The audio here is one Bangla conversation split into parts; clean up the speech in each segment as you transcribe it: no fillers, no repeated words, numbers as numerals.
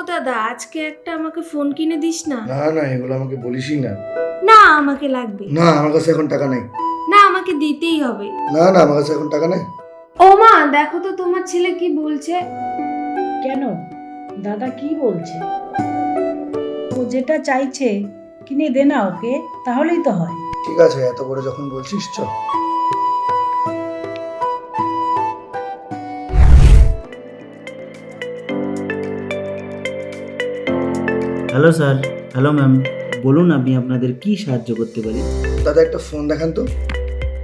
দাদা, আজকে একটা আমাকে ফোন কিনে দিস না। না না, এগুলো আমাকে বলিসই না। না, আমাকে লাগবে। না, আমার কাছে এখন টাকা নেই। না, আমাকে দিতেই হবে। না না, আমার কাছে এখন টাকা নেই। ও মা, দেখো তো তোমার ছেলে কি বলছে। কেন? দাদা কি বলছে? ও যেটা চাইছে কিনে দে না ওকে, তাহলেই তো হয়। ঠিক আছে, এত করে যখন বলছিস চল। Hello sir. Hello ma'am. বলুন আমি আপনাদের কি সাহায্য করতে পারি? দাদা একটা ফোন দেখান তো।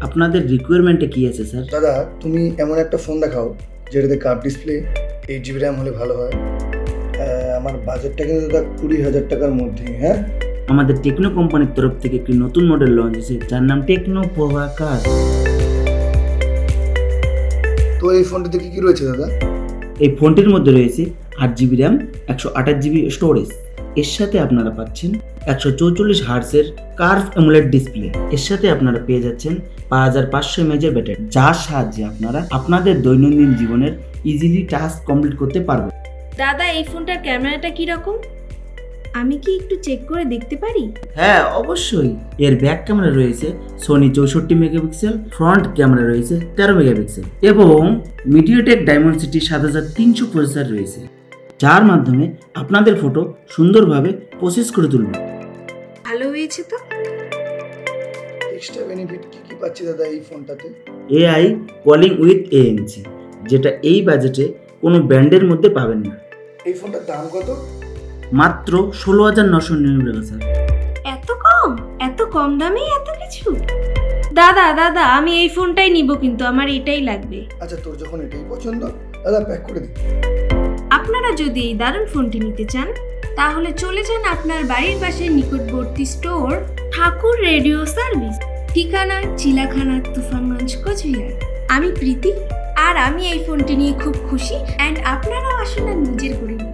আপনাদের রিকোয়ারমেন্টে কি আছে স্যার? দাদা তুমি এমন একটা ফোন দেখাও যেটাতে কার্ভ ডিসপ্লে, 8 GB র্যাম হলে ভালো হয়। আমার বাজেটটা কিন্তু দাদা 20,000 টাকার মধ্যে। হ্যাঁ, আমাদের টেকনো কোম্পানির তরফ থেকে একটি নতুন মডেল লঞ্চ হয়েছে যার নাম টেকনো পোভা কার। তো এই ফোনটাতে কি কি রয়েছে দাদা? এই ফোনটির মধ্যে রয়েছে 8 GB র্যাম, 128 GB স্টোরেজ। এর সাথে আপনারা পাচ্ছেন 144 হার্টজের কার্ভ অ্যামোলেড ডিসপ্লে। এর সাথে আপনারা পেয়ে যাচ্ছেন 5500 mAh ব্যাটারি, যার সাহায্যে আপনারা আপনাদের দৈনন্দিন জীবনের ইজিলি টাস্ক কমপ্লিট করতে পারবেন। দাদা, এই ফোনটার ক্যামেরাটা কি রকম? আমি কি একটু চেক করে দেখতে পারি? হ্যাঁ অবশ্যই। এর ব্যাক ক্যামেরা রয়েছে সোনি 64 মেগাপিক্সেল, ফ্রন্ট ক্যামেরা রয়েছে 13 মেগাপিক্সেল এবং মিডিয়াটেক ডায়মন্ডসিটি 7300 প্রসেসর রয়েছে, যার মাধ্যমে আপনাদের ফটো সুন্দরভাবে প্রসেস করে তুলবে। ভালো হয়েছে তো। এক্সট্রা বেনিফিট কি কি পাচ্ছি দাদা এই ফোনটাতে? এআই কলিং উইথ এএনসি, যেটা এই বাজেটে কোনো ব্র্যান্ডের মধ্যে পাবেন না। এই ফোনটার দাম কত? মাত্র 16,999 টাকা স্যার। এত কম? এত কম দামেই এত কিছু? দাদা দাদা, আমি এই ফোনটাই নিব, কিন্তু আমার এটাই লাগবে। আচ্ছা, তোর যখন এটাই পছন্দ দাদা প্যাক করে দিই। আপনারা যদি এই দারুণ ফোনটি নিতে চান, তাহলে চলে যান আপনার বাড়ির পাশে নিকটবর্তী স্টোর ঠাকুর রেডিও সার্ভিস, ঠিকানা চিলাখানা, তুফানগঞ্জ, কোচবিহার। আমি প্রীতি, আর আমি এই ফোনটি নিয়ে খুব খুশি। অ্যান্ড আপনারাও আসুন আর নিজের করে নিন।